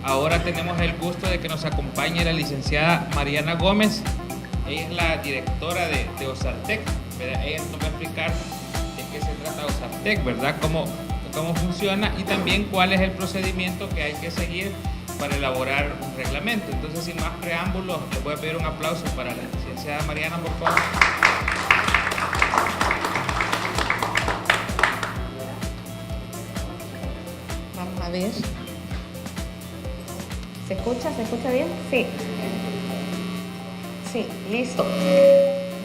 Ahora tenemos el gusto de que nos acompañe la licenciada Mariana Gómez. Ella es la directora de OSARTEC, ¿verdad? Ella nos va a explicar de qué se trata OSARTEC, ¿verdad? Cómo funciona y también cuál es el procedimiento que hay que seguir para elaborar un reglamento. Entonces, sin más preámbulos, les voy a pedir un aplauso para la licenciada Mariana, por favor. Vamos a ver. ¿Se escucha? ¿Se escucha bien? Sí. Sí, listo.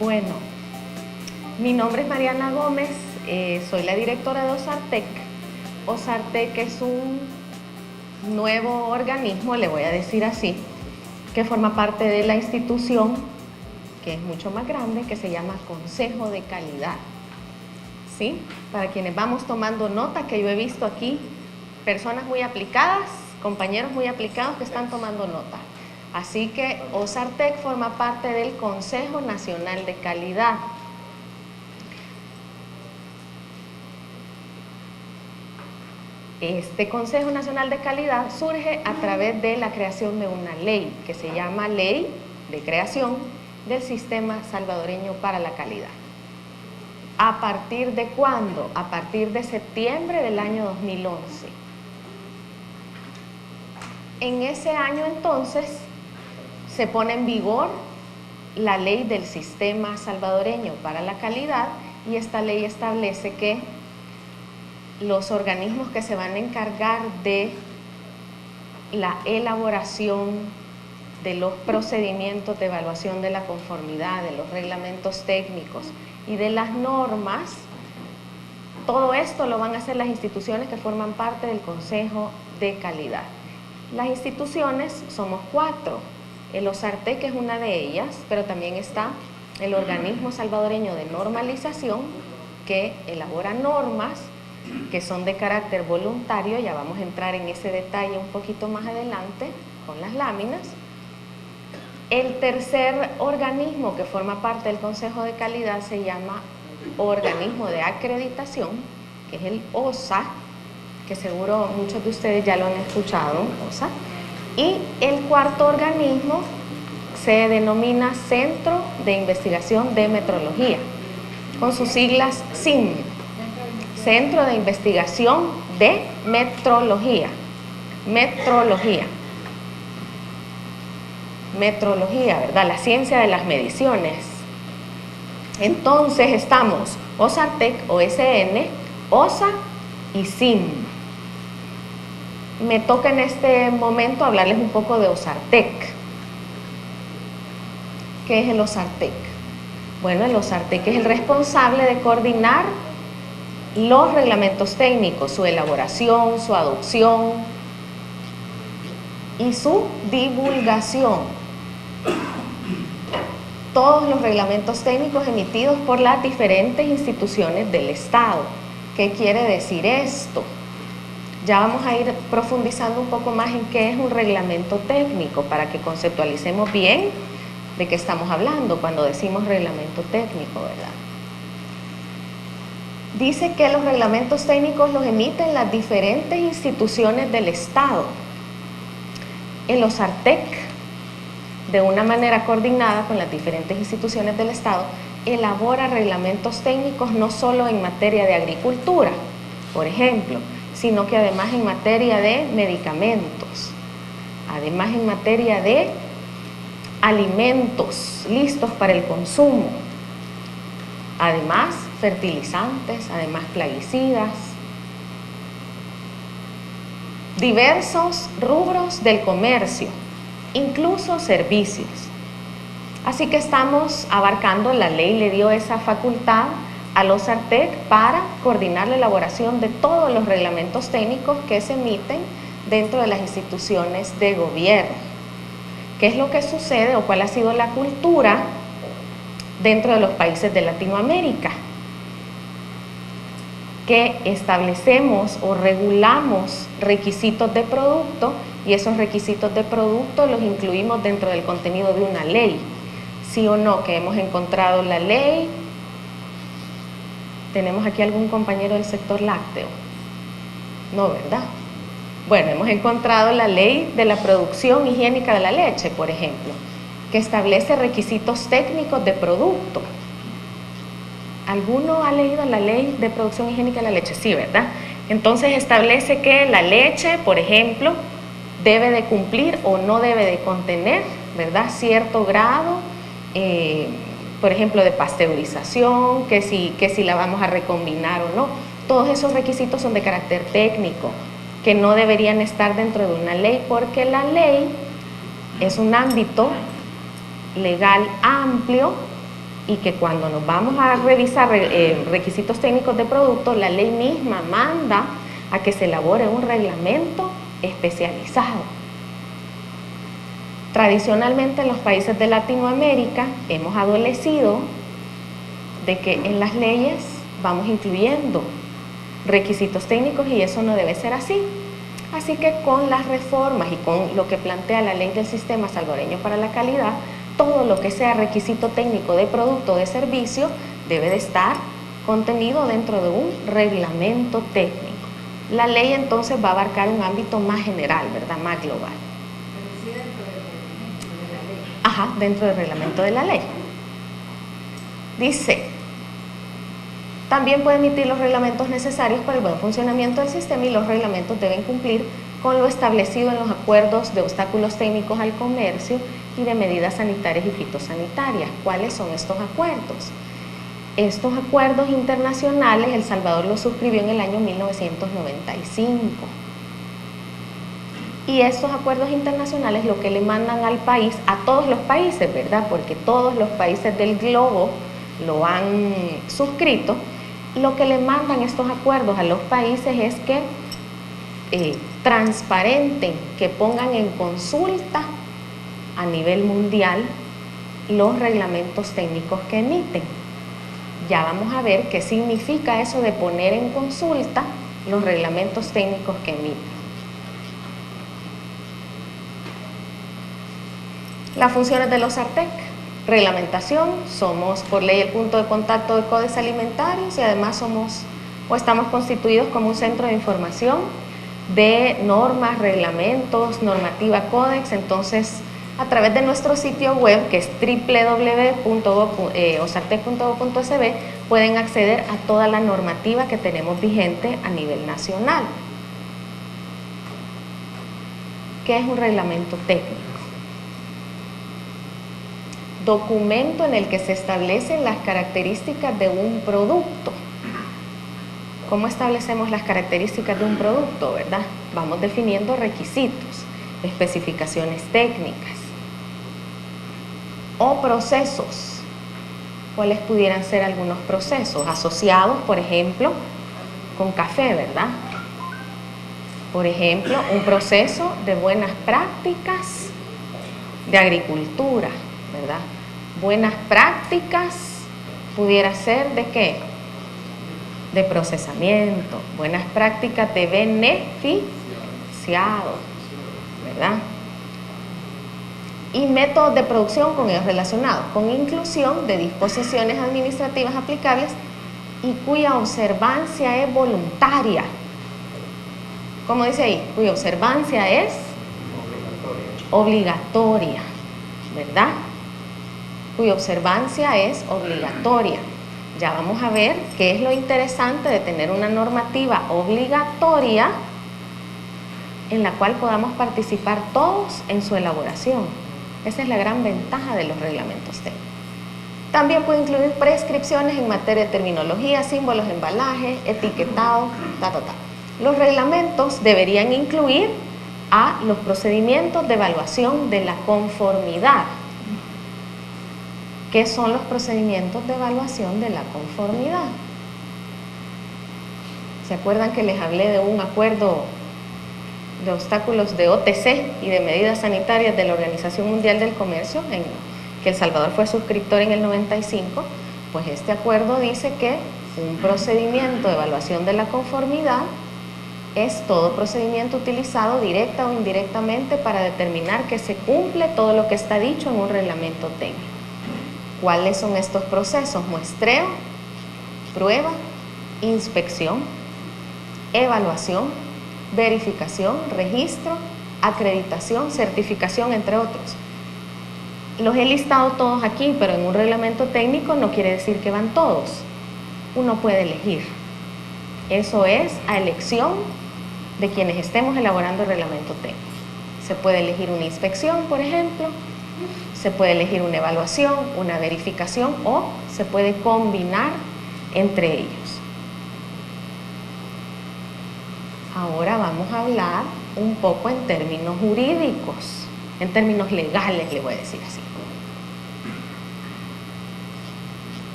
Bueno, mi nombre es Mariana Gómez, soy la directora de OSARTEC. OSARTEC es un nuevo organismo, le voy a decir así, que forma parte de la institución, que es mucho más grande, que se llama Consejo de Calidad. ¿Sí? Para quienes vamos tomando nota, que yo he visto aquí personas muy aplicadas, compañeros muy aplicados que están tomando nota. Así que OSARTEC forma parte del Consejo Nacional de Calidad. Este Consejo Nacional de Calidad surge a través de la creación de una ley que se llama Ley de Creación del Sistema Salvadoreño para la Calidad. ¿A partir de cuándo? A partir de septiembre del año 2011. En ese año entonces se pone en vigor la ley del Sistema Salvadoreño para la Calidad y esta ley establece que los organismos que se van a encargar de la elaboración de los procedimientos de evaluación de la conformidad, de los reglamentos técnicos y de las normas, todo esto lo van a hacer las instituciones que forman parte del Consejo de Calidad. Las instituciones somos 4, el OSARTEC es una de ellas, pero también está el Organismo Salvadoreño de Normalización, que elabora normas que son de carácter voluntario, ya vamos a entrar en ese detalle un poquito más adelante con las láminas. El tercer organismo que forma parte del Consejo de Calidad se llama Organismo de Acreditación, que es el OSA, que seguro muchos de ustedes ya lo han escuchado, OSA. Y el cuarto organismo se denomina Centro de Investigación de Metrología, con sus siglas CIM, Centro de Investigación de Metrología. Metrología, ¿verdad? La ciencia de las mediciones. Entonces estamos OSARTEC, OSN, OSA y CIM. Me toca en este momento hablarles un poco de OSARTEC. ¿Qué es el OSARTEC? Bueno, el OSARTEC es el responsable de coordinar los reglamentos técnicos, su elaboración, su adopción y su divulgación. Todos los reglamentos técnicos emitidos por las diferentes instituciones del Estado. ¿Qué quiere decir esto? Ya vamos a ir profundizando un poco más en qué es un reglamento técnico para que conceptualicemos bien de qué estamos hablando cuando decimos reglamento técnico, ¿verdad? Dice que los reglamentos técnicos los emiten las diferentes instituciones del Estado. El OSARTEC, de una manera coordinada con las diferentes instituciones del Estado, elabora reglamentos técnicos no solo en materia de agricultura, por ejemplo, sino que además en materia de medicamentos, además en materia de alimentos listos para el consumo, además fertilizantes, además plaguicidas, diversos rubros del comercio, incluso servicios. Así que estamos abarcando, la ley le dio esa facultad al OSARTEC para coordinar la elaboración de todos los reglamentos técnicos que se emiten dentro de las instituciones de gobierno. ¿Qué es lo que sucede o cuál ha sido la cultura dentro de los países de Latinoamérica? que establecemos o regulamos requisitos de producto y esos requisitos de producto los incluimos dentro del contenido de una ley. ¿Sí o no? Que hemos encontrado la ley. ¿Tenemos aquí algún compañero del sector lácteo? No, ¿verdad? Bueno, hemos encontrado la ley de la producción higiénica de la leche, por ejemplo, que establece requisitos técnicos de producto. ¿Alguno ha leído la ley de producción higiénica de la leche? Sí, ¿verdad? Entonces establece que la leche, por ejemplo, debe de cumplir o no debe de contener, ¿verdad?, cierto grado, por ejemplo, de pasteurización, que si la vamos a recombinar o no. Todos esos requisitos son de carácter técnico, que no deberían estar dentro de una ley, porque la ley es un ámbito legal amplio y que cuando nos vamos a revisar requisitos técnicos de producto, la ley misma manda a que se elabore un reglamento especializado. Tradicionalmente en los países de Latinoamérica hemos adolecido de que en las leyes vamos incluyendo requisitos técnicos y eso no debe ser así. Así que con las reformas y con lo que plantea la Ley del Sistema Salvadoreño para la Calidad, todo lo que sea requisito técnico de producto o de servicio debe de estar contenido dentro de un reglamento técnico. La ley entonces va a abarcar un ámbito más general, ¿verdad?, más global. Ajá, dentro del reglamento de la ley. Dice, también puede emitir los reglamentos necesarios para el buen funcionamiento del sistema y los reglamentos deben cumplir con lo establecido en los acuerdos de obstáculos técnicos al comercio y de medidas sanitarias y fitosanitarias. ¿Cuáles son estos acuerdos? Estos acuerdos internacionales, El Salvador los suscribió en el año 1995. Y estos acuerdos internacionales lo que le mandan al país, a todos los países, ¿verdad?, porque todos los países del globo lo han suscrito, lo que le mandan estos acuerdos a los países es que transparenten, que pongan en consulta a nivel mundial los reglamentos técnicos que emiten. Ya vamos a ver qué significa eso de poner en consulta los reglamentos técnicos que emiten. Las funciones de los OSARTEC: reglamentación, somos por ley el punto de contacto de Codex Alimentarios y además estamos constituidos como un centro de información de normas, reglamentos, normativa, códex. Entonces, a través de nuestro sitio web, que es www.osartec.gov.sb, pueden acceder a toda la normativa que tenemos vigente a nivel nacional. ¿Qué es un reglamento técnico? Documento en el que se establecen las características de un producto. ¿Cómo establecemos las características de un producto, verdad? Vamos definiendo requisitos, especificaciones técnicas o procesos. ¿Cuáles pudieran ser algunos procesos asociados, por ejemplo, con café, verdad? Por ejemplo, un proceso de buenas prácticas de agricultura, ¿verdad? Buenas prácticas pudiera ser ¿de qué? De procesamiento, buenas prácticas de beneficiado, ¿verdad? Y métodos de producción con ellos relacionados, con inclusión de disposiciones administrativas aplicables y cuya observancia es voluntaria. ¿Cómo dice ahí? Cuya observancia es obligatoria, ¿verdad? Cuya observancia es obligatoria. Ya vamos a ver qué es lo interesante de tener una normativa obligatoria en la cual podamos participar todos en su elaboración. Esa es la gran ventaja de los reglamentos técnicos. También puede incluir prescripciones en materia de terminología, símbolos, embalaje, etiquetado, Los reglamentos deberían incluir a los procedimientos de evaluación de la conformidad. ¿Qué son los procedimientos de evaluación de la conformidad? ¿Se acuerdan que les hablé de un acuerdo de obstáculos de OTC y de medidas sanitarias de la Organización Mundial del Comercio, en que El Salvador fue suscriptor en el 95? Pues este acuerdo dice que Un procedimiento de evaluación de la conformidad es todo procedimiento utilizado directa o indirectamente para determinar que se cumple todo lo que está dicho en un reglamento técnico. ¿Cuáles son estos procesos? Muestreo, prueba, inspección, evaluación, verificación, registro, acreditación, certificación, entre otros. Los he listado todos aquí, pero en un reglamento técnico no quiere decir que van todos. Uno puede elegir. Eso es a elección de quienes estemos elaborando el reglamento técnico. Se puede elegir una inspección, por ejemplo, se puede elegir una evaluación, una verificación, o se puede combinar entre ellos. Ahora vamos a hablar un poco en términos jurídicos, en términos legales, le voy a decir así.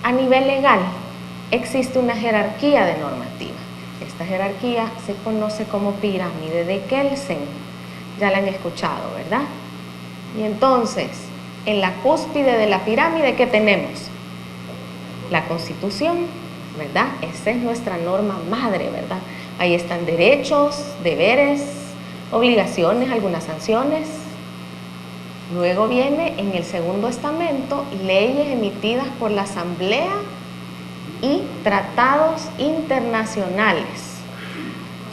A nivel legal existe una jerarquía de normativa. Esta jerarquía se conoce como pirámide de Kelsen. Ya la han escuchado, ¿verdad? Y entonces, en la cúspide de la pirámide, ¿qué tenemos? La Constitución, ¿verdad? Esa es nuestra norma madre, ¿verdad? Ahí están derechos, deberes, obligaciones, algunas sanciones. Luego viene en el segundo estamento leyes emitidas por la Asamblea y tratados internacionales.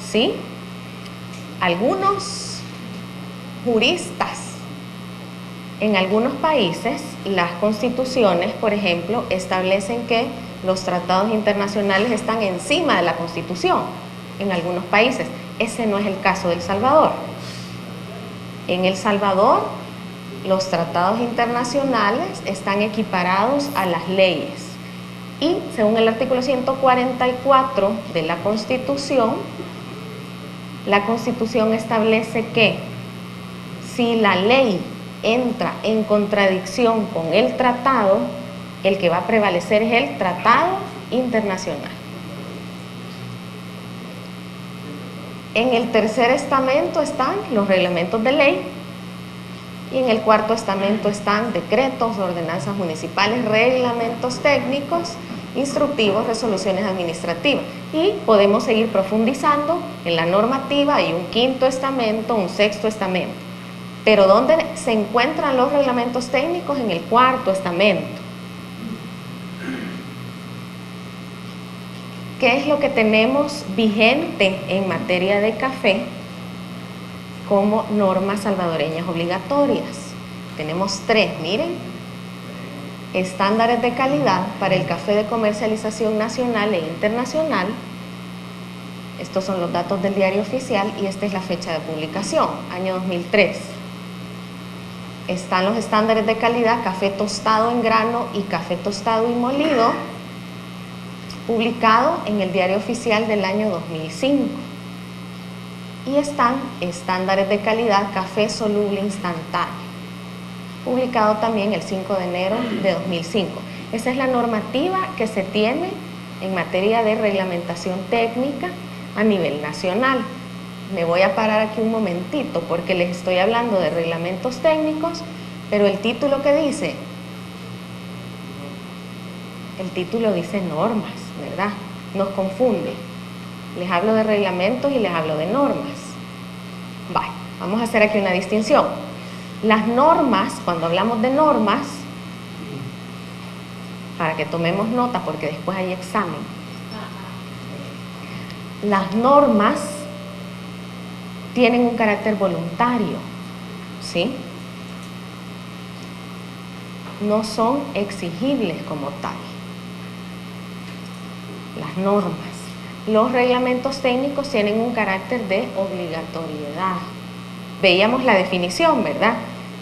¿Sí? Algunos juristas en algunos países, las constituciones, por ejemplo, establecen que los tratados internacionales están encima de la Constitución. En algunos países. Ese no es el caso de El Salvador. En El Salvador, los tratados internacionales están equiparados a las leyes. Y según el artículo 144 de la Constitución establece que si la ley entra en contradicción con el tratado, el que va a prevalecer es el tratado internacional. En el tercer estamento están los reglamentos de ley y en el cuarto estamento están decretos, ordenanzas municipales, reglamentos técnicos, instructivos, resoluciones administrativas. Y podemos seguir profundizando en la normativa. Hay un quinto estamento, un sexto estamento. Pero ¿dónde se encuentran los reglamentos técnicos? En el cuarto estamento. ¿Qué es lo que tenemos vigente en materia de café como normas salvadoreñas obligatorias? Tenemos 3, miren. Estándares de calidad para el café de comercialización nacional e internacional. Estos son los datos del diario oficial y esta es la fecha de publicación, año 2003. Están los estándares de calidad, café tostado en grano y café tostado y molido, publicado en el diario oficial del año 2005. Y están estándares de calidad, café soluble instantáneo, publicado también el 5 de enero de 2005. Esa es la normativa que se tiene en materia de reglamentación técnica a nivel nacional. Me voy a parar aquí un momentito porque les estoy hablando de reglamentos técnicos, pero el título que dice, el título dice normas, ¿verdad? Nos confunde. Les hablo de reglamentos y les hablo de normas. Vamos a hacer aquí una distinción. Las normas, cuando hablamos de normas, para que tomemos nota porque después hay examen, las normas tienen un carácter voluntario, ¿sí? No son exigibles como tal. Las normas. Los reglamentos técnicos tienen un carácter de obligatoriedad. Veíamos la definición, ¿verdad?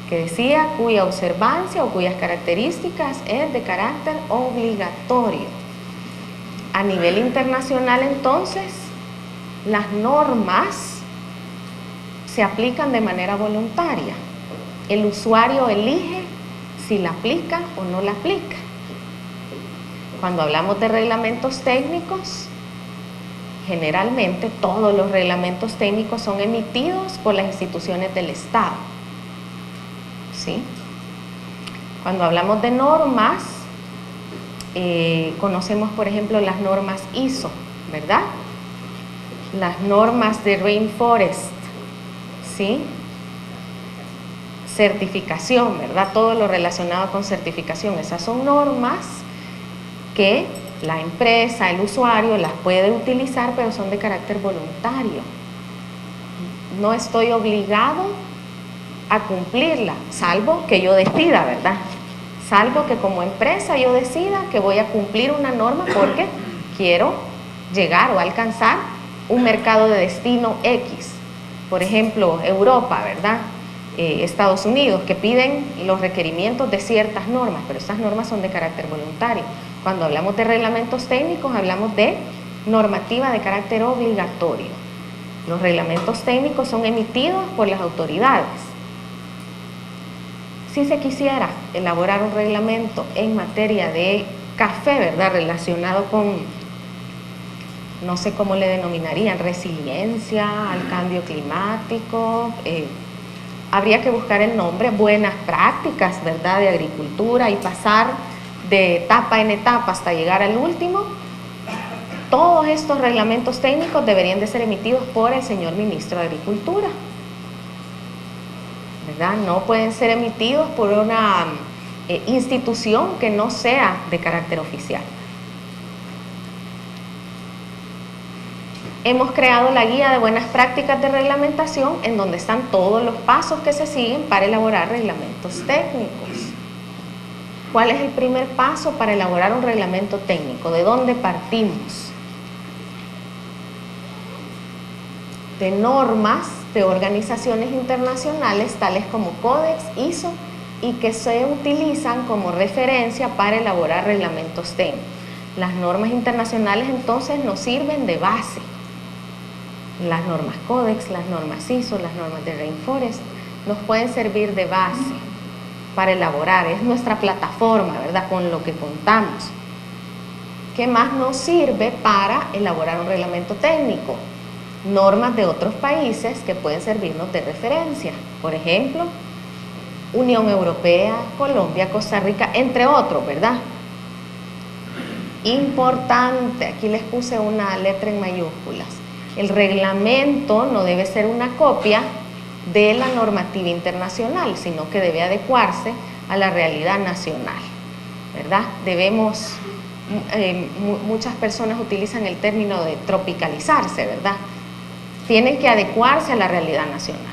Que decía cuya observancia o cuyas características es de carácter obligatorio. A nivel internacional, entonces, las normas se aplican de manera voluntaria. El usuario elige si la aplica o no la aplica. Cuando hablamos de reglamentos técnicos, generalmente todos los reglamentos técnicos son emitidos por las instituciones del Estado. ¿Sí? Cuando hablamos de normas, conocemos, por ejemplo, las normas ISO, ¿verdad? Las normas de Rainforest, ¿sí? Certificación, ¿verdad? Todo lo relacionado con certificación. Esas son normas que la empresa, el usuario las puede utilizar, pero son de carácter voluntario. No estoy obligado a cumplirla, salvo que yo decida, ¿verdad? Salvo que como empresa yo decida que voy a cumplir una norma porque quiero llegar o alcanzar un mercado de destino X. Por ejemplo, Europa, ¿verdad? Estados Unidos, que piden los requerimientos de ciertas normas, pero estas normas son de carácter voluntario. Cuando hablamos de reglamentos técnicos, hablamos de normativa de carácter obligatorio. Los reglamentos técnicos son emitidos por las autoridades. Si se quisiera elaborar un reglamento en materia de café, ¿verdad? Relacionado con, no sé cómo le denominarían, resiliencia al cambio climático, habría que buscar el nombre, buenas prácticas, ¿verdad?, de agricultura, y pasar de etapa en etapa hasta llegar al último. Todos estos reglamentos técnicos deberían de ser emitidos por el señor ministro de Agricultura, ¿verdad? No pueden ser emitidos por una institución que no sea de carácter oficial. Hemos creado la guía de buenas prácticas de reglamentación, en donde están todos los pasos que se siguen para elaborar reglamentos técnicos. ¿Cuál es el primer paso para elaborar un reglamento técnico? ¿De dónde partimos? De normas de organizaciones internacionales tales como Codex, ISO, y que se utilizan como referencia para elaborar reglamentos técnicos. Las normas internacionales entonces nos sirven de base. Las normas Codex, las normas ISO, las normas de Rainforest nos pueden servir de base para elaborar, es nuestra plataforma, ¿verdad?, con lo que contamos. ¿Qué más nos sirve para elaborar un reglamento técnico? Normas de otros países que pueden servirnos de referencia, por ejemplo, Unión Europea, Colombia, Costa Rica, entre otros, ¿verdad? Importante, aquí les puse una letra en mayúsculas. El reglamento no debe ser una copia de la normativa internacional, sino que debe adecuarse a la realidad nacional, ¿verdad? Debemos, muchas personas utilizan el término de tropicalizarse, ¿verdad? Tienen que adecuarse a la realidad nacional.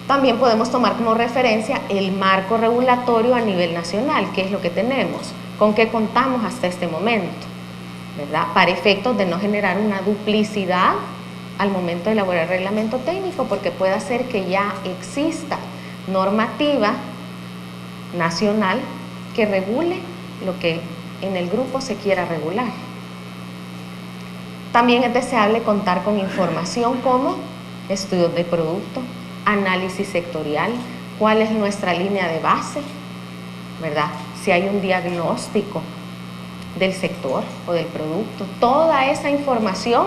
También podemos tomar como referencia el marco regulatorio a nivel nacional, que es lo que tenemos, con qué contamos hasta este momento, ¿verdad? Para efectos de no generar una duplicidad al momento de elaborar el reglamento técnico, porque puede ser que ya exista normativa nacional que regule lo que en el grupo se quiera regular. También es deseable contar con información como estudios de producto, análisis sectorial, cuál es nuestra línea de base, ¿verdad? Si hay un diagnóstico del sector o del producto. Toda esa información,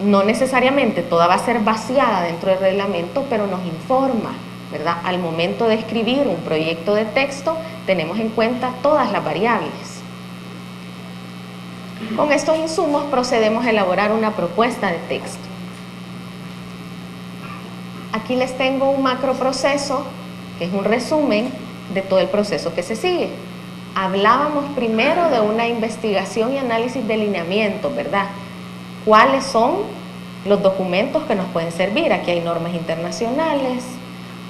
no necesariamente toda va a ser vaciada dentro del reglamento, pero nos informa, ¿verdad? Al momento de escribir un proyecto de texto, tenemos en cuenta todas las variables. Con estos insumos procedemos a elaborar una propuesta de texto. Aquí les tengo un macroproceso, que es un resumen de todo el proceso que se sigue. Hablábamos primero de una investigación y análisis de lineamientos, ¿verdad? ¿Cuáles son los documentos que nos pueden servir? Aquí hay normas internacionales,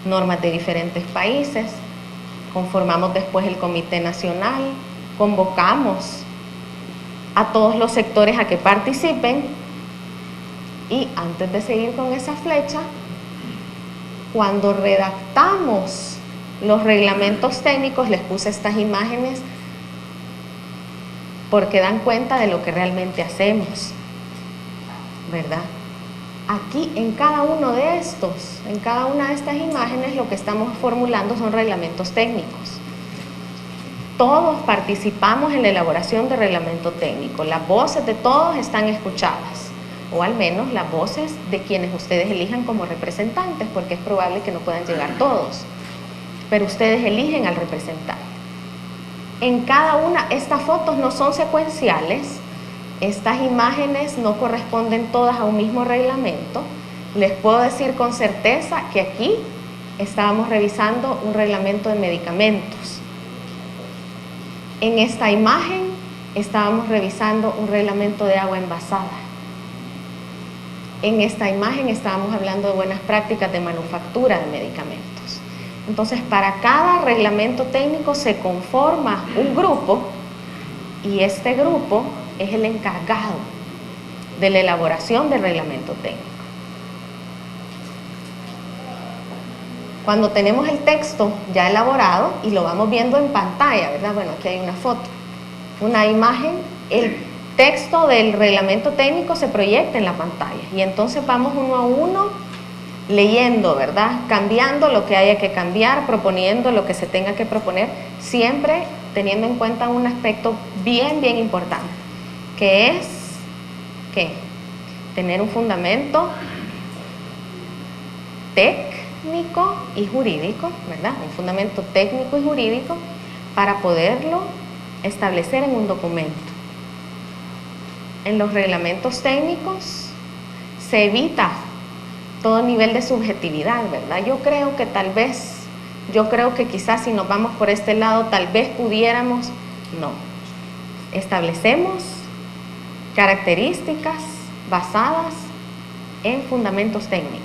normas de diferentes países. Conformamos después el Comité Nacional, convocamos a todos los sectores a que participen, y antes de seguir con esa flecha, cuando redactamos los reglamentos técnicos, les puse estas imágenes porque dan cuenta de lo que realmente hacemos, ¿verdad? Aquí en cada uno de estos, en cada una de estas imágenes, lo que estamos formulando son reglamentos técnicos. Todos participamos en la elaboración de reglamento técnico. Las voces de todos están escuchadas, o al menos las voces de quienes ustedes elijan como representantes, porque es probable que no puedan llegar todos, pero ustedes eligen al representante. En cada una, estas fotos no son secuenciales, estas imágenes no corresponden todas a un mismo reglamento. Les puedo decir con certeza que aquí estábamos revisando un reglamento de medicamentos. En esta imagen estábamos revisando un reglamento de agua envasada. En esta imagen estábamos hablando de buenas prácticas de manufactura de medicamentos. Entonces, para cada reglamento técnico se conforma un grupo y este grupo es el encargado de la elaboración del reglamento técnico. Cuando tenemos el texto ya elaborado y lo vamos viendo en pantalla, ¿verdad? Bueno, aquí hay una foto, una imagen, el texto del reglamento técnico se proyecta en la pantalla y entonces vamos uno a uno leyendo, ¿verdad? Cambiando lo que haya que cambiar, proponiendo lo que se tenga que proponer, siempre teniendo en cuenta un aspecto bien importante, que es ¿qué? Tener un fundamento técnico y jurídico, ¿verdad? Un fundamento técnico y jurídico para poderlo establecer en un documento. En los reglamentos técnicos se evita todo nivel de subjetividad, ¿verdad? Yo creo que quizás si nos vamos por este lado, tal vez pudiéramos, no. Establecemos características basadas en fundamentos técnicos.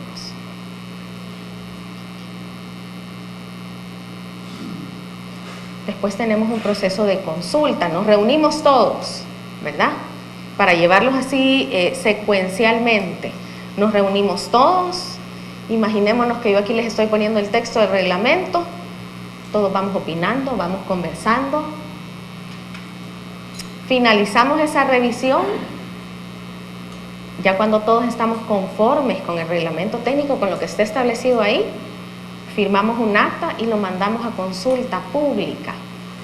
Después tenemos un proceso de consulta, nos reunimos todos, ¿verdad? Para llevarlos así secuencialmente. Nos reunimos todos, imaginémonos que yo aquí les estoy poniendo el texto del reglamento, todos vamos opinando, vamos conversando, finalizamos esa revisión, ya cuando todos estamos conformes con el reglamento técnico, con lo que esté establecido ahí, firmamos un acta y lo mandamos a consulta pública.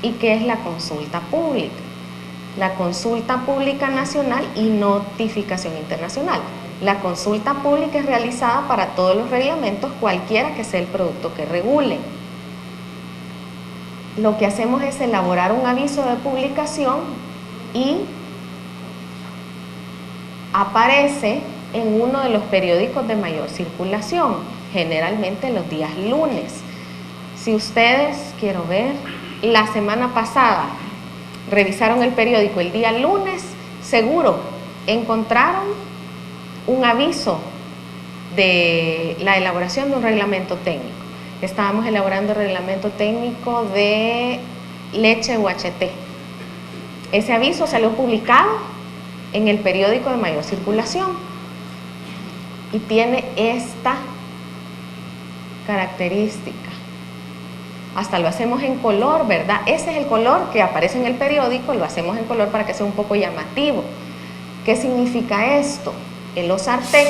¿Y qué es la consulta pública? La consulta pública nacional y notificación internacional. La consulta pública es realizada para todos los reglamentos, cualquiera que sea el producto que regulen. Lo que hacemos es elaborar un aviso de publicación y aparece en uno de los periódicos de mayor circulación, generalmente los días lunes. Si ustedes, quiero ver, la semana pasada revisaron el periódico el día lunes, seguro encontraron un aviso de la elaboración de un reglamento técnico. Estábamos elaborando el reglamento técnico de leche UHT. Ese aviso salió publicado en el periódico de mayor circulación y tiene esta característica. Hasta lo hacemos en color, ¿verdad? Ese es el color que aparece en el periódico, lo hacemos en color para que sea un poco llamativo. ¿Qué significa esto? El OSARTEC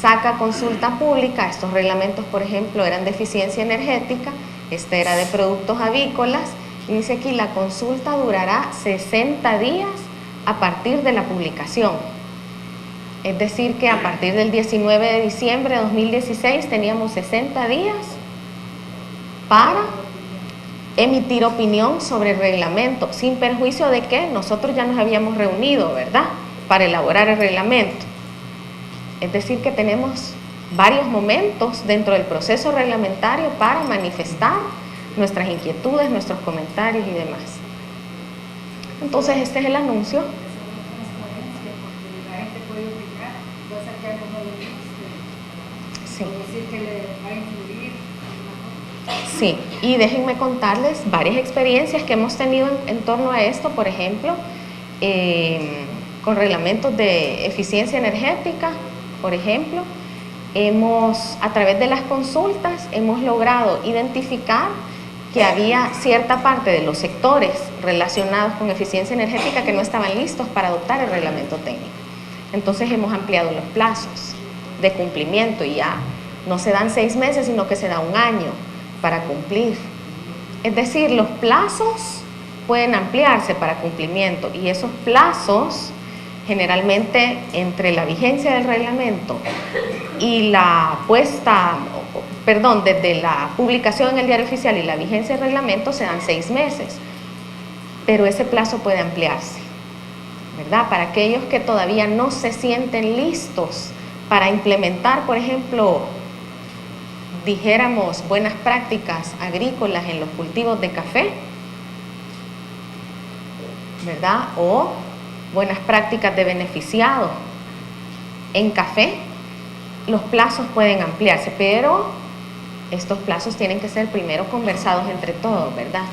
saca consulta pública, estos reglamentos por ejemplo eran de eficiencia energética, este era de productos avícolas, y dice aquí la consulta durará 60 días a partir de la publicación. Es decir que a partir del 19 de diciembre de 2016 teníamos 60 días para emitir opinión sobre el reglamento, sin perjuicio de que nosotros ya nos habíamos reunido, ¿verdad?, para elaborar el reglamento. Es decir que tenemos varios momentos dentro del proceso reglamentario para manifestar nuestras inquietudes, nuestros comentarios y demás. Entonces este es el anuncio. Sí. Sí, y déjenme contarles varias experiencias que hemos tenido en torno a esto, por ejemplo, con reglamentos de eficiencia energética, por ejemplo, a través de las consultas hemos logrado identificar que había cierta parte de los sectores relacionados con eficiencia energética que no estaban listos para adoptar el reglamento técnico. Entonces hemos ampliado los plazos de cumplimiento y ya no se dan 6 meses, sino que se da 1 año para cumplir. Es decir, los plazos pueden ampliarse para cumplimiento y esos plazos generalmente entre la vigencia del reglamento y desde la publicación en el diario oficial y la vigencia del reglamento se dan 6 meses. pero ese plazo puede ampliarse, ¿verdad? Para aquellos que todavía no se sienten listos para implementar, por ejemplo, dijéramos, buenas prácticas agrícolas en los cultivos de café, ¿verdad? O buenas prácticas de beneficiados en café, los plazos pueden ampliarse, pero estos plazos tienen que ser primero conversados entre todos, ¿verdad?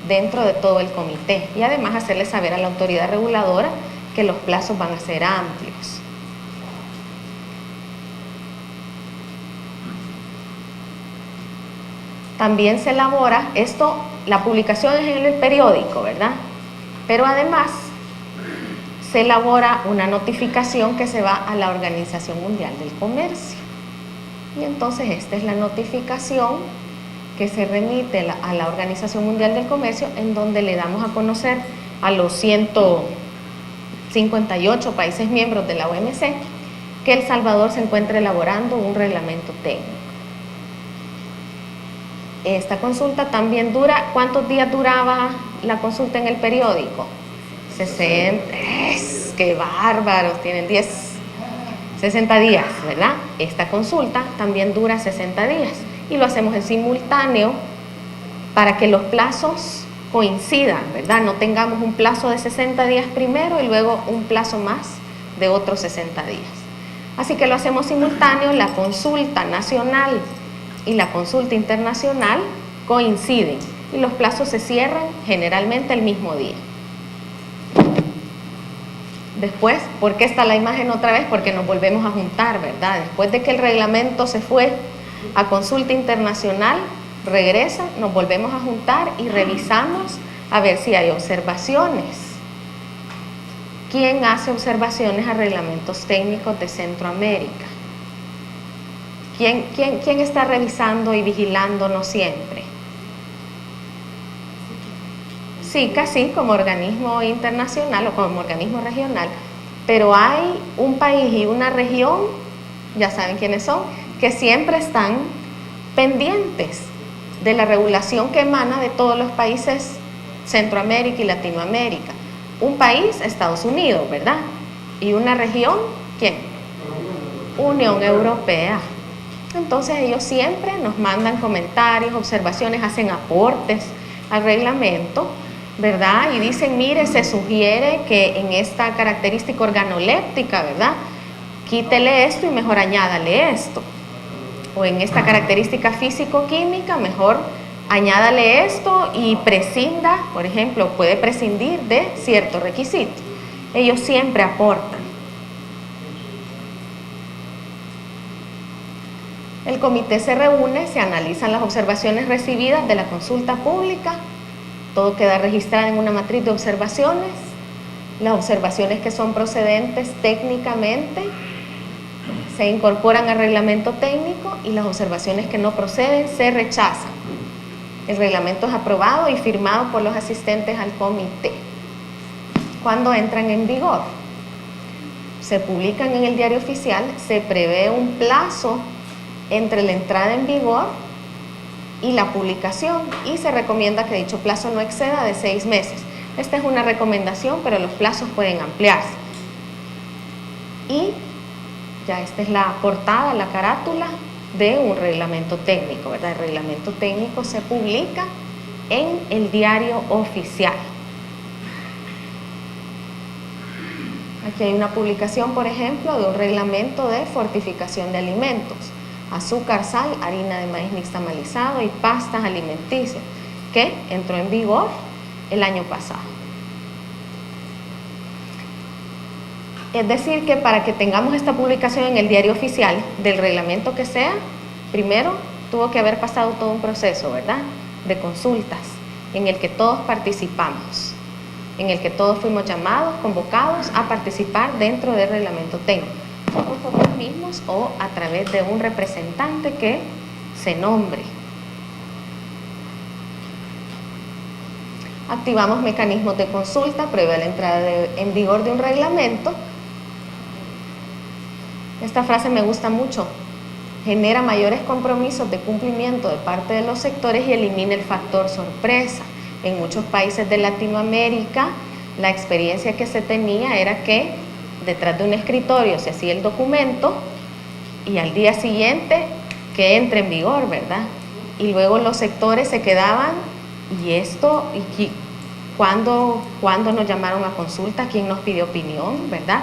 Dentro de todo el comité, y además hacerle saber a la autoridad reguladora que los plazos van a ser amplios. También se elabora esto, la publicación es en el periódico, ¿verdad? Pero además se elabora una notificación que se va a la Organización Mundial del Comercio. Y entonces esta es la notificación que se remite a la Organización Mundial del Comercio, en donde le damos a conocer a los 158 países miembros de la OMC que El Salvador se encuentra elaborando un reglamento técnico. Esta consulta también dura, ¿cuántos días duraba la consulta en el periódico? 60, ¡qué bárbaros! Tienen 60 días, ¿verdad? Esta consulta también dura 60 días y lo hacemos en simultáneo para que los plazos coincidan, ¿verdad? No tengamos un plazo de 60 días primero y luego un plazo más de otros 60 días. Así que lo hacemos simultáneo, la consulta nacional y la consulta internacional coinciden y los plazos se cierran generalmente el mismo día. Después, ¿por qué está la imagen otra vez? Porque nos volvemos a juntar, ¿verdad? Después de que el reglamento se fue a consulta internacional, regresa, nos volvemos a juntar y revisamos a ver si hay observaciones. ¿Quién hace observaciones a reglamentos técnicos de Centroamérica? ¿Quién está revisando y vigilándonos siempre? SICA, sí, como organismo internacional o como organismo regional, pero hay un país y una región, ya saben quiénes son, que siempre están pendientes de la regulación que emana de todos los países Centroamérica y Latinoamérica. Un país, Estados Unidos, ¿verdad? Y una región, ¿quién? Unión Europea. Entonces ellos siempre nos mandan comentarios, observaciones, hacen aportes al reglamento, ¿verdad? Y dicen, mire, se sugiere que en esta característica organoléptica, ¿verdad? Quítele esto y mejor añádale esto. O en esta característica físico-química, mejor añádale esto y prescinda, por ejemplo, puede prescindir de cierto requisito. Ellos siempre aportan. El comité se reúne, se analizan las observaciones recibidas de la consulta pública, todo queda registrado en una matriz de observaciones, las observaciones que son procedentes técnicamente se incorporan al reglamento técnico y las observaciones que no proceden se rechazan. El reglamento es aprobado y firmado por los asistentes al comité. ¿Cuándo entran en vigor? Se publican en el diario oficial, se prevé un plazo entre la entrada en vigor y la publicación y se recomienda que dicho plazo no exceda de 6 meses. Esta es una recomendación, pero los plazos pueden ampliarse. Y ya esta es la portada, la carátula de un reglamento técnico, ¿verdad? El reglamento técnico se publica en el diario oficial. Aquí hay una publicación, por ejemplo, de un reglamento de fortificación de alimentos. Azúcar, sal, harina de maíz nixtamalizado y pastas alimenticias, que entró en vigor el año pasado. Es decir, que para que tengamos esta publicación en el diario oficial del reglamento que sea, primero tuvo que haber pasado todo un proceso, ¿verdad?, de consultas, en el que todos participamos, en el que todos fuimos llamados, convocados a participar dentro del reglamento técnico, o por nosotros mismos o a través de un representante que se nombre. Activamos mecanismos de consulta previa a la entrada en vigor de un reglamento. Esta frase me gusta mucho. Genera mayores compromisos de cumplimiento de parte de los sectores y elimina el factor sorpresa. En muchos países de Latinoamérica, la experiencia que se tenía era que detrás de un escritorio se hacía el documento y al día siguiente que entre en vigor, ¿verdad? Y luego los sectores se quedaban, ¿cuándo nos llamaron a consulta? ¿Quién nos pidió opinión, verdad?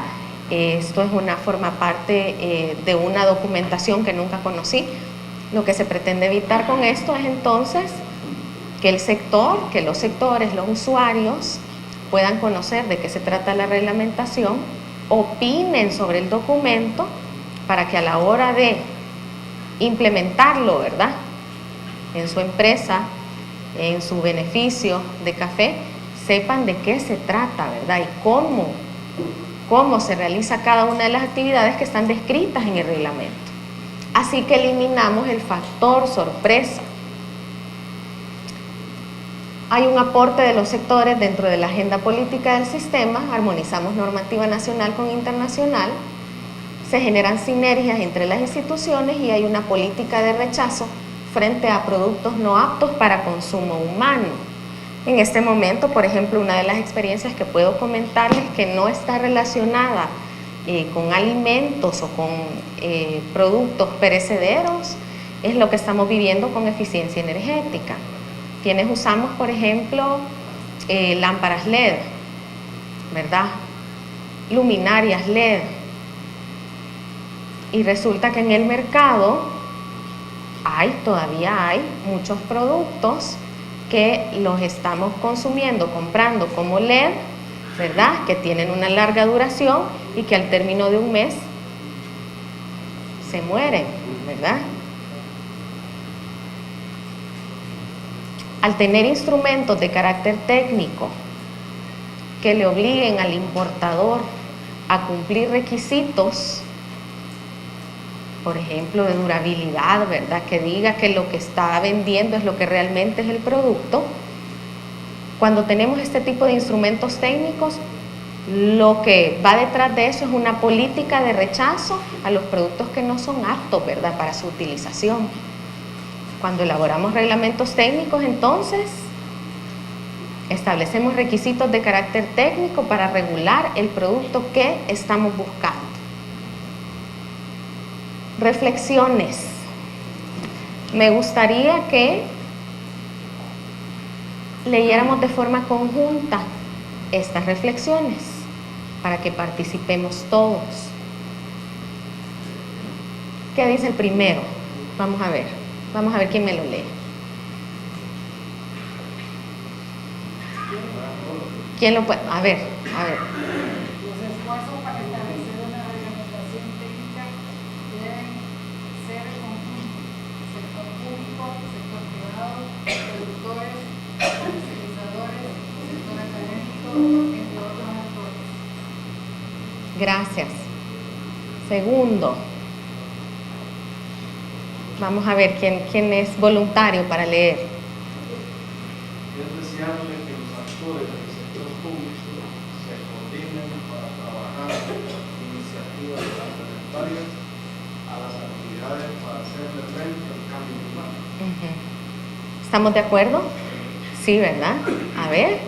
Esto es forma parte de una documentación que nunca conocí. Lo que se pretende evitar con esto es entonces que los sectores, los usuarios puedan conocer de qué se trata la reglamentación, opinen sobre el documento para que a la hora de implementarlo, ¿verdad?, en su empresa, en su beneficio de café, sepan de qué se trata, ¿verdad?, y cómo se realiza cada una de las actividades que están descritas en el reglamento. Así que eliminamos el factor sorpresa. Hay un aporte de los sectores dentro de la agenda política del sistema, armonizamos normativa nacional con internacional, se generan sinergias entre las instituciones y hay una política de rechazo frente a productos no aptos para consumo humano. En este momento, por ejemplo, una de las experiencias que puedo comentarles que no está relacionada con alimentos o con productos perecederos es lo que estamos viviendo con eficiencia energética. Quienes usamos, por ejemplo, lámparas LED, ¿verdad?, luminarias LED, y resulta que en el mercado todavía hay muchos productos que los estamos comprando como LED, ¿verdad?, que tienen una larga duración y que al término de un mes se mueren, ¿verdad? Al tener instrumentos de carácter técnico que le obliguen al importador a cumplir requisitos, por ejemplo, de durabilidad, ¿verdad?, que diga que lo que está vendiendo es lo que realmente es el producto. Cuando tenemos este tipo de instrumentos técnicos, lo que va detrás de eso es una política de rechazo a los productos que no son aptos, ¿verdad?, para su utilización. Cuando elaboramos reglamentos técnicos, entonces, establecemos requisitos de carácter técnico para regular el producto que estamos buscando. Reflexiones. Me gustaría que leyéramos de forma conjunta estas reflexiones para que participemos todos. ¿Qué dice el primero? Vamos a ver quién me lo lee. ¿Quién lo puede? A ver. Los esfuerzos para establecer una reglamentación técnica deben ser conjuntos, sector público, sector privado, productores, comercializadores, sector académico, entre otros actores. Gracias. Segundo, vamos a ver quién es voluntario para leer. Es deseable que los actores del sector público se coordinen para trabajar iniciativas complementarias a las actividades para hacerle frente al cambio climático. ¿Estamos de acuerdo? Sí, ¿verdad? A ver.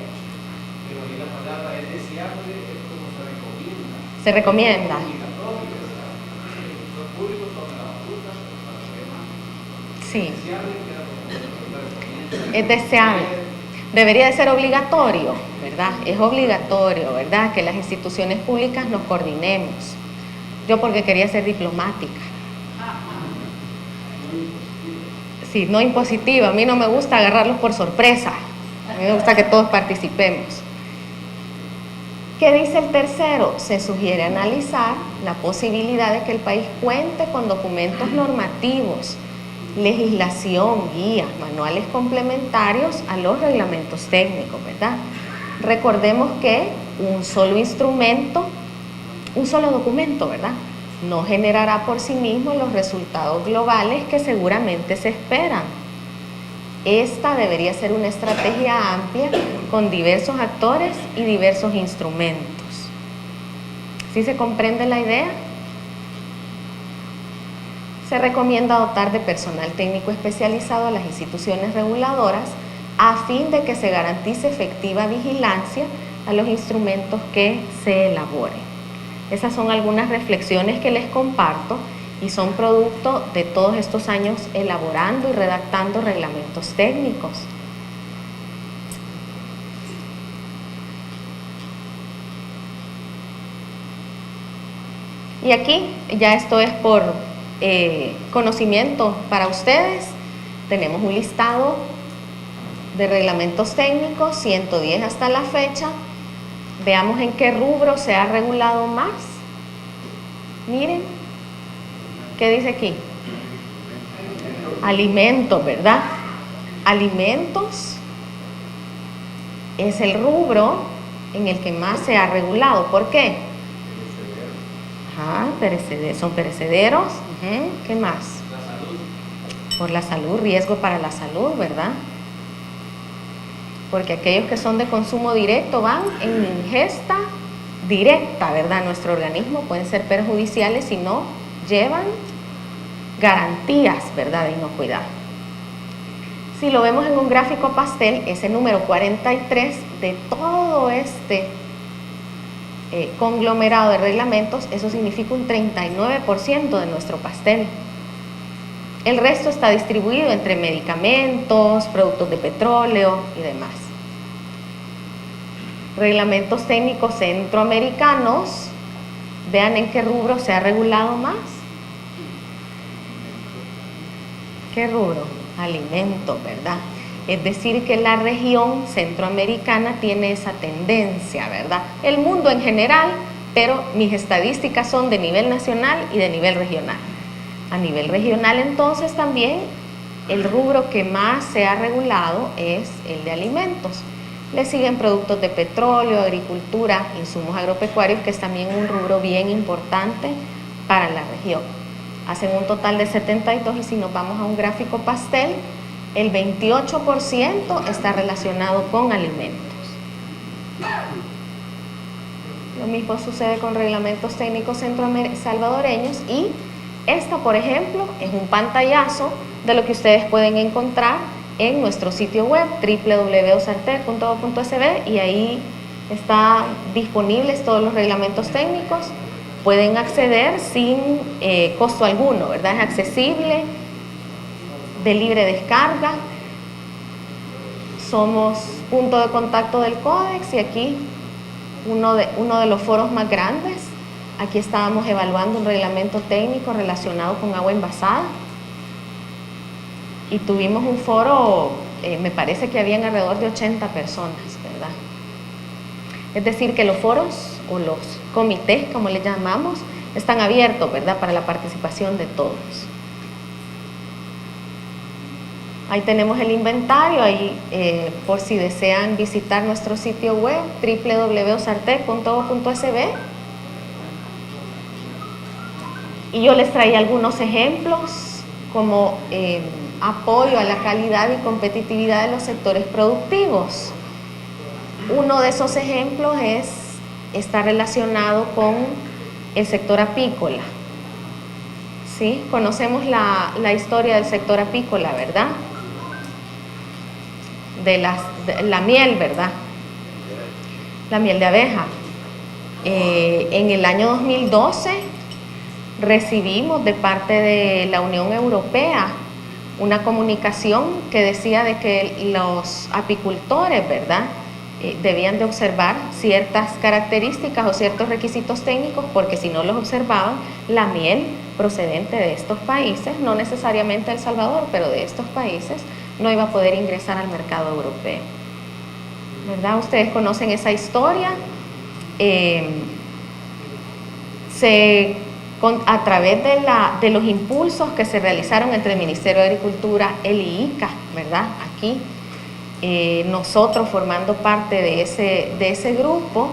Pero ahí la palabra es deseable, es como se recomienda. Se recomienda. Obligatorio, o sea, el sector público tome la batuta para los demás. Sí. Deseable queda como se recomienda. Es deseable. Debería de ser obligatorio, ¿verdad? Es obligatorio, ¿verdad?, que las instituciones públicas nos coordinemos. Yo porque quería ser diplomática. Sí, no impositiva. A mí no me gusta agarrarlos por sorpresa. A mí me gusta que todos participemos. ¿Qué dice el tercero? Se sugiere analizar la posibilidad de que el país cuente con documentos normativos, legislación, guías, manuales complementarios a los reglamentos técnicos, ¿verdad? Recordemos que un solo instrumento, un solo documento, ¿verdad?, no generará por sí mismo los resultados globales que seguramente se esperan. Esta debería ser una estrategia amplia con diversos actores y diversos instrumentos. ¿Sí se comprende la idea? Se recomienda dotar de personal técnico especializado a las instituciones reguladoras a fin de que se garantice efectiva vigilancia a los instrumentos que se elaboren. Esas son algunas reflexiones que les comparto y son producto de todos estos años elaborando y redactando reglamentos técnicos. Y aquí, ya esto es por conocimiento para ustedes, tenemos un listado de reglamentos técnicos, 110 hasta la fecha. Veamos en qué rubro se ha regulado más. Miren, ¿qué dice aquí? Alimentos, ¿verdad? Alimentos es el rubro en el que más se ha regulado. ¿Por qué? Son perecederos. ¿Qué más? La salud. Por la salud, riesgo para la salud, ¿verdad? Porque aquellos que son de consumo directo van en ingesta directa, ¿verdad? A nuestro organismo, pueden ser perjudiciales si no llevan garantías, ¿verdad?, de inocuidad. Si lo vemos en un gráfico pastel, ese número 43 de todo este conglomerado de reglamentos, eso significa un 39% de nuestro pastel. El resto está distribuido entre medicamentos, productos de petróleo y demás. Reglamentos técnicos centroamericanos, vean en qué rubro se ha regulado más. ¿Qué rubro? Alimentos, ¿verdad? Es decir, que la región centroamericana tiene esa tendencia, ¿verdad? El mundo en general, pero mis estadísticas son de nivel nacional y de nivel regional. A nivel regional, entonces, también el rubro que más se ha regulado es el de alimentos. Le siguen productos de petróleo, agricultura, insumos agropecuarios, que es también un rubro bien importante para la región. Hacen un total de 72 y si nos vamos a un gráfico pastel, el 28% está relacionado con alimentos. Lo mismo sucede con reglamentos técnicos salvadoreños y esta, por ejemplo, es un pantallazo de lo que ustedes pueden encontrar en nuestro sitio web www.osartec.gov.sb y ahí están disponibles todos los reglamentos técnicos. Pueden acceder sin costo alguno, ¿verdad? Es accesible, de libre descarga. Somos punto de contacto del Códex y aquí uno de los foros más grandes. Aquí estábamos evaluando un reglamento técnico relacionado con agua envasada y tuvimos un foro, me parece que habían alrededor de 80 personas, ¿verdad? Es decir, que los foros o los comités, como les llamamos, están abiertos, ¿verdad?, para la participación de todos. Ahí tenemos el inventario, ahí por si desean visitar nuestro sitio web www.osartec.gov.sb. Y yo les traía algunos ejemplos como apoyo a la calidad y competitividad de los sectores productivos. Uno de esos ejemplos está relacionado con el sector apícola. ¿Sí? Conocemos la historia del sector apícola, ¿verdad? De la miel, ¿verdad? La miel de abeja. En el año 2012 recibimos de parte de la Unión Europea una comunicación que decía de que los apicultores, ¿verdad?, debían de observar ciertas características o ciertos requisitos técnicos, porque si no los observaban, la miel procedente de estos países, no necesariamente El Salvador, pero de estos países, no iba a poder ingresar al mercado europeo, ¿verdad? Ustedes conocen esa historia. A través de los impulsos que se realizaron entre el Ministerio de Agricultura, el IICA, ¿verdad?, aquí, nosotros formando parte de ese grupo,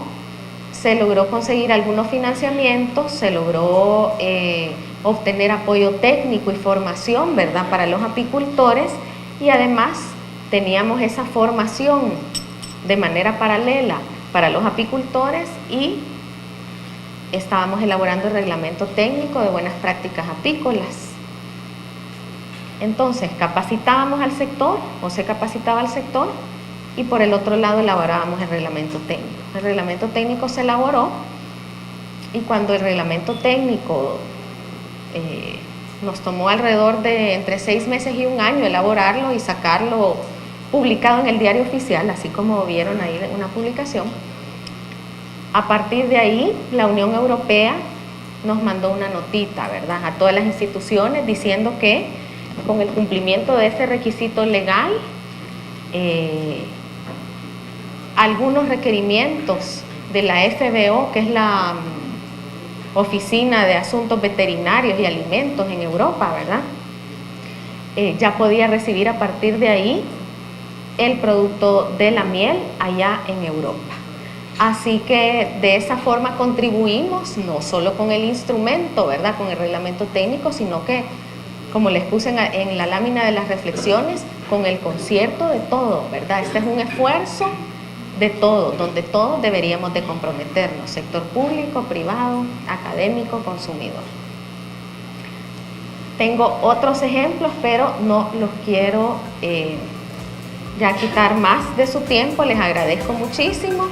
se logró conseguir algunos financiamientos, se logró obtener apoyo técnico y formación, ¿verdad?, para los apicultores, y además teníamos esa formación de manera paralela para los apicultores y estábamos elaborando el reglamento técnico de buenas prácticas apícolas. Entonces, capacitábamos al sector, o se capacitaba al sector, y por el otro lado elaborábamos el reglamento técnico. El reglamento técnico se elaboró, y cuando el reglamento técnico nos tomó alrededor de entre 6 meses y 1 año elaborarlo y sacarlo publicado en el diario oficial, así como vieron ahí una publicación. A partir de ahí, la Unión Europea nos mandó una notita, ¿verdad?, a todas las instituciones diciendo que con el cumplimiento de ese requisito legal, algunos requerimientos de la FBO, que es la Oficina de Asuntos Veterinarios y Alimentos en Europa, ¿verdad?, ya podía recibir a partir de ahí el producto de la miel allá en Europa. Así que de esa forma contribuimos no solo con el instrumento, ¿verdad?, con el reglamento técnico, sino que, como les puse en la lámina de las reflexiones, con el concierto de todo, ¿verdad? Este es un esfuerzo de todo, donde todos deberíamos de comprometernos, sector público, privado, académico, consumidor. Tengo otros ejemplos, pero no los quiero ya quitar más de su tiempo. Les agradezco muchísimo.